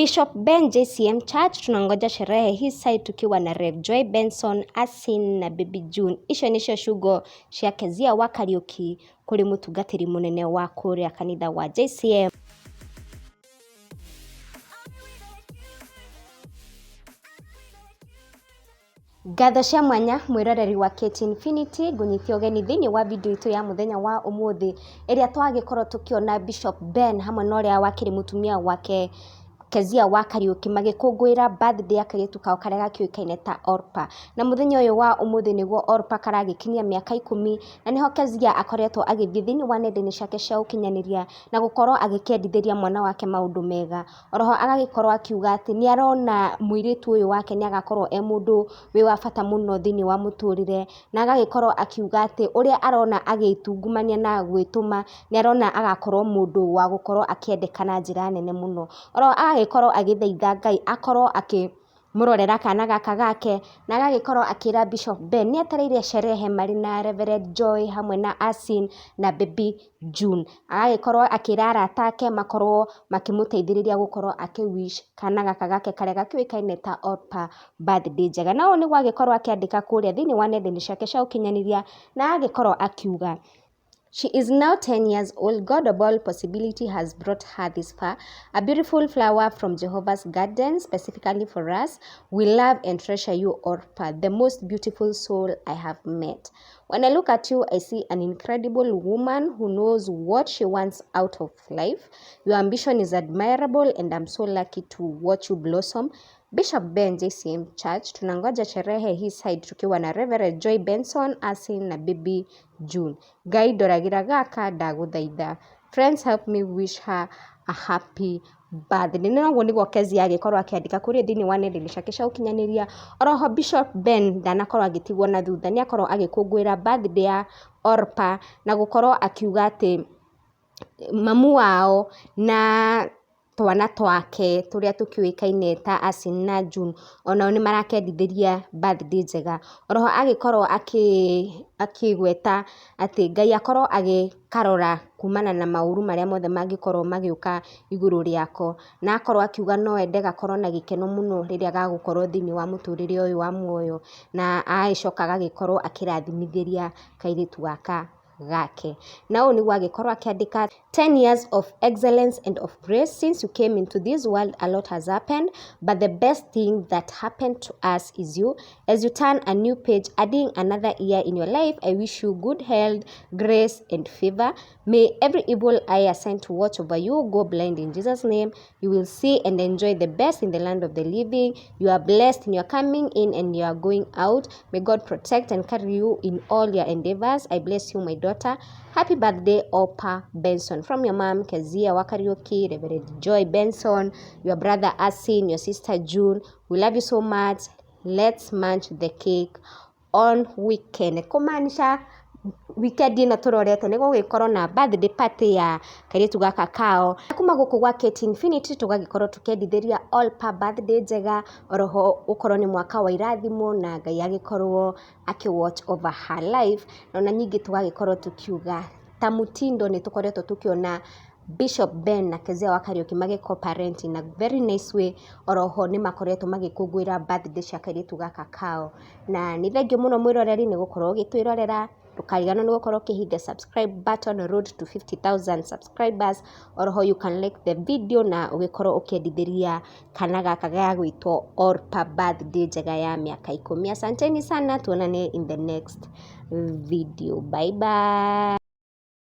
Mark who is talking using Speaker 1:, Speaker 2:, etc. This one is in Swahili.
Speaker 1: Bishop Ben JCM Church tunangoja sherehe hii side tukiwa na Rev Joy Benson, Asin na Baby June. Icio nicio ciugo cia Kezia wa Kariuki kuri mutungatiri munene wa kuria kanitha wa JCM. Ngatho cia mwanya mwiroreri wa KT Infinity ngunyithio geni thiini wa video itu ya muthenya wa umuthi iria twagikorwo tukiona Bishop Ben hamwe na uria wakiri mutumia wake Kezia wa Kariuki magikungwira birthday ya kairitu kao karia gakiukaine ta Orpa. Na muthenya uyu wa umuthi niguo Orpa karagikinyia miaka 10 na niho Kezia akoretwo agithii thiini wa nenda-ini ciake cia ukinyaniria na gukorwo agikendithĩria mwana wake maundu mega. Oroho agagikorwo akiuga ati ni arona muiritu uyu wake ni agakorwo mundu wi wa bata muno thiini wa muturire, na agagikorwo akiuga ati uria arona agitungumania na gwituma ni arona agakorwo mundu wa gukorwo akiendekana njira nene muno. Oroho agagikorwo agithaitha Ngai akorwo murorera kana gaka gake, na agagikorwo akira Bishop Ben ni atereire sherehe mari na Reverend Joy hamwe na Asin na Baby June. Agagikorwo akira arata ake makorwo makimuteithiriria gukorwo wish kana gaka gake karia gakiukaine ta Orpa birthday njega. Na ni gwagikorwo akiandika kuria thiini wa nenda-ini ciake cia ukinyaniria na agikorwo akiuga she is now 10 years old. God of all possibility has brought her this far. A beautiful flower from Jehovah's garden, specifically for us. We love and treasure you, Orpa, the most beautiful soul I have met. When I look at you, I see an incredible woman who knows what she wants out of life. Your ambition is admirable and I'm so lucky to watch you blossom. Bishop Ben JCM Church tunangoja sherehe hii side tukiwa na Reverend Joy Benson, Asin na Baby June. Ngai ndoragira gaka ndaguthaitha. Friends, help me wish her a happy birthday. Niguo niguo Kezia agikorwo akiandika kuri thiini wa nenda-ini ciake cia ukinyaniria. Oroho Bishop Ben ndanakorwo agitigwo na thutha, ni akorwo agikungwira birthday ya Orpa na gukorwo akiuga ati mamu wao na twana twake turia tukiukaine ta Asin na June onao ni marakendithĩria birthday njega. Oroho agikorwo akigweta ati Ngai akorwo agikarora kumana na mauru maria mothe mangikorwo magiuka iguru riako, na akorwo akiuga no ende gakorwo na gikeno muno riria gagukorwo thiini wa muturire uyu wa muoyo, na agicoka gagikorwo akirathimithĩria kairitu gaka gake. Na ũũ nĩguo agĩkorwo akiandika 10 years of excellence and of grace. Since you came into this world, a lot has happened, but the best thing that happened to us is you. As you turn a new page, adding another year in your life, I wish you good health, grace, and favor. May every evil eye assigned to watch over you go blind in Jesus' name. You will see and enjoy the best in the land of the living. You are blessed in your coming in and you are going out. May God protect and carry you in all your endeavors. I bless you, my daughter. Happy birthday, Orpa Benson. From your mom, Kezia wa Kariuki, Reverend Joy Benson, your brother Asin, your sister June. We love you so much. Let's munch the cake on weekend. Kumanisha weekend ino turorete ni gugikorwo na birthday party ya kairitu gaka kao. Kuma guku gwa KT Infinity tugagikorwo tukendithĩria Orpa birthday njega. Oroho ukorwo ni mwaka wa irathimo na Ngai agikorwo watch over her life. Na nyingi tugagikorwo tukiuga ta mutindo ni tukoretwo tukiona Bishop Ben na Kezia wa Kariuki magiko-parent in a very nice way. Oroho ni makoretwo magikungwira birthday cia kairitu gaka kao. Na ni thengio muno mwiroreri ni gukorwo gitwirorera. Ndũkariganĩrwo nĩ gũkorwo ũkĩhit the subscribe button, road to 50,000 subscribers. Oroho you can like the video na ũgĩkorwo ũkĩendithĩria kana gaka ga gwĩtwo Orpa birthday njega ya miaka 10. Asanteni sana, tuonane in the next video. Bye bye.